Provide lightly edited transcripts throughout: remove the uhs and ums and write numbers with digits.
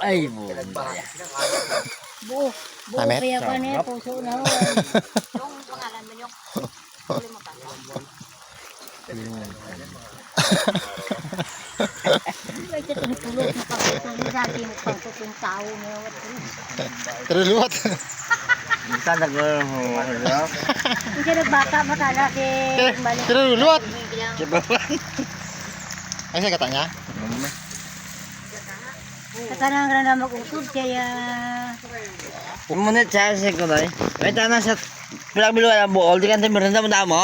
Ay, buo. Buo kaya pa niya, puso na. Yung pangalan mo yung Terluat. Minsan nag-hulog. hindi nagbata matala si Terluat. Ay saya katanya. katanang na mag-usod kaya Munit siya sa ko dai. Ay tanah sa bilang-bilang buol di kan merenda mo damo.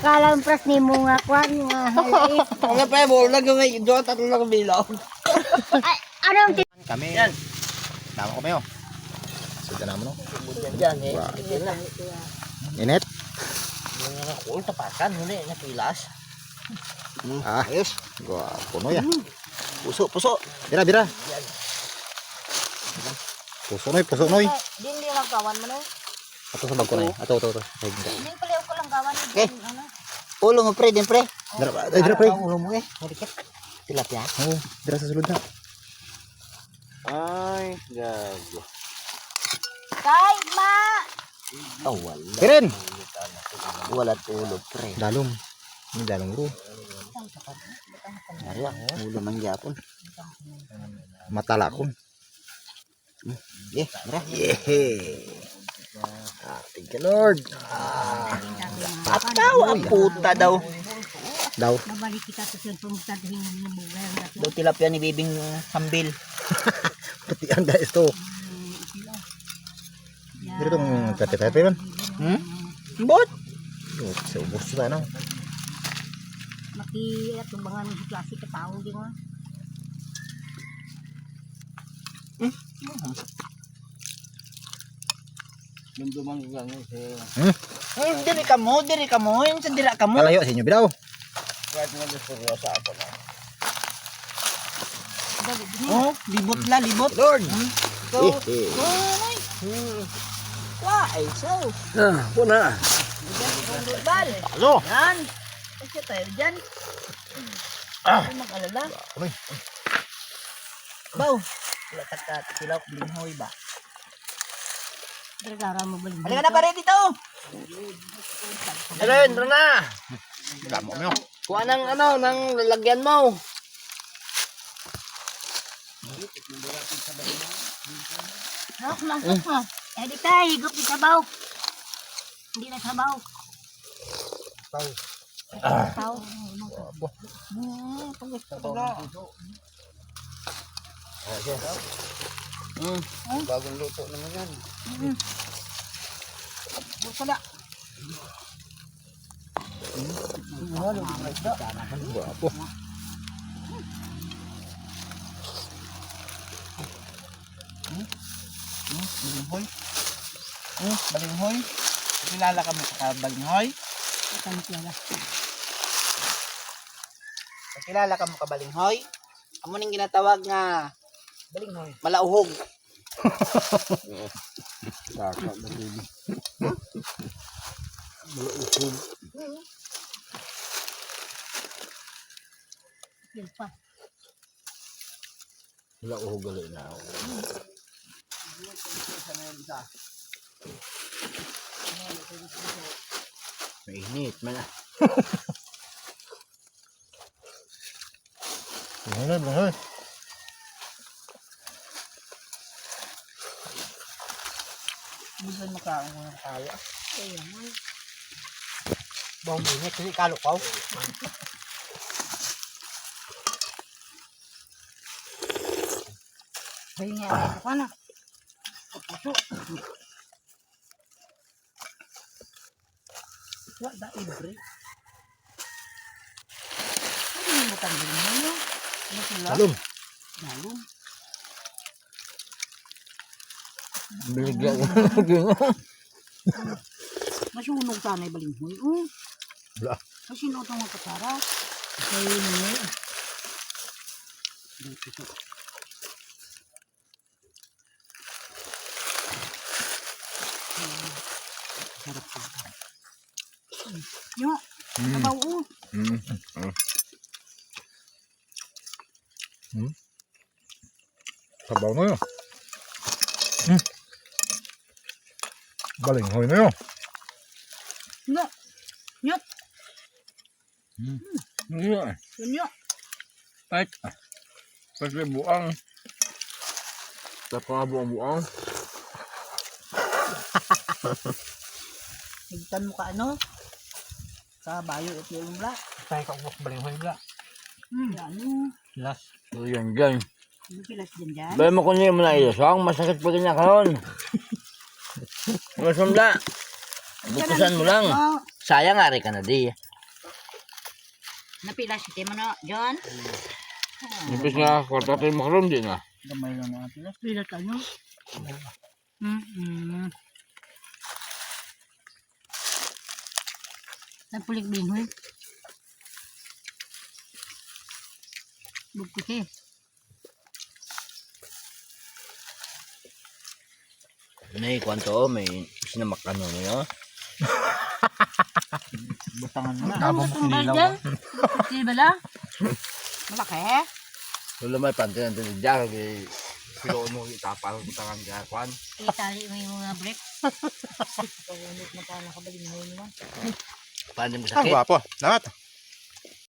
akala ang pras ni mo nga kwan nga halay. Wala pa buol lang ngay do tatlo lang bilaw. Ay, anong Kami. Yan. Tama ko mayo. Sudah naman no. Diyan eh. Init. Yung nakul tapakan hindi nakilas. Ah, yes. Gua puno ya. Puso. Bira bira. Puso noy. din di lang kawan mo no. Ato sa bag ko na. Ato. Hindi pala ko lang kawan Eh. ano. Ulo mo pre, din pre. Dira pre. Ulo mo eh. Marikit. Tilapia. Oh, dira sa sulod na. Ay, gago. Kay ma. Oh, wala. Kirin. Wala tulog pre. Dalom. Ini dalom bro. Ari ulo man gyapon. Matalakon. Eh, mara. Yehe. Ah, thank you Lord. Ataw ang puta daw. Daw. Nabalik kita sa cellphone sa tingin ng bugal na Daw tilapia ni Bibing Sambil. Pati ang guys to. Dito tong kate-kate man. Bot. Oh, sa ubos ta na. maki tumbangan si klase ka tao di mo. Dumdumang gang Diri ka mo, yun sa dira ka mo. Kalayo sa inyo bidaw. Kahit nga seryoso ako na. Oh, libot. Lord. So, Eh. why? So, Puna. bal. Hello. Yan. Kasi tayo dyan. Huwag mag-alala. Uy. Baw. Wala ka tilaw, linghoy ba? Dara mo balik. Halika na pare dito. Hello, Indra na. Damo mo. Kuha ng ng lalagyan mo. Hak masuk ha. Eh di tayo higop di sabaw. Hindi na sabaw. Sabaw. Bagong luto naman yan. Buka na. Guwapo. Balinghoy. Balinghoy. Kilala ka mo sa balinghoy? Kilala ka mo ka balinghoy? Amo ning ginatawag nga balinghoy. Malauhog. Saka na bibi. Silpa. Wala ko gali na. Mainit man ah. Bener. Bisa makain mo ng kaya. Bawang init kasi kalukaw. Kaya nga ako na. Puso. Wala ibre. Ano mo tanggalin mo no? Ano sila? Salum. Dalom. Biligyan. Masunog sana yung balinghoy. Wala. Kasi sinutong mo kasara. Kaya yun. Sarap pa. Yo. Abaw. Sabaw na yun. Balinghoy na yun. No. Nyok. Iya. Nyok. Pat. Pati buang. Tapos buang. Higtan mo ka ano? Sa bayo at yung bla. Tayo ka buang balinghoy bla. Ano? Las. So yan dyan. Ano pilas din dyan? Bayo mo kunin mo na ilasang. Masakit pa ganyan karon. Masumla. Bukusan mo lang. Sayang nga rin ka na di. Napilas ito mo na, John? Ibig nga, kwarta tayo makaroon din ah. Gamay lang mga pilas. Pilas ka nyo? Napulik binghoy. Bukos eh. May kwanto, may sinamak ano nyo. Butangan mo na. Ano itong baldan? Sige ba lang? Malaki? Lalo may pantin ang tinig dyan. Piloon mo itapal butangan dyan. Kwan. Itali mo yung mga brick. Pag-unit na pa nakabaling mo naman. Paano mo Ang sakit? gwapo. Lahat.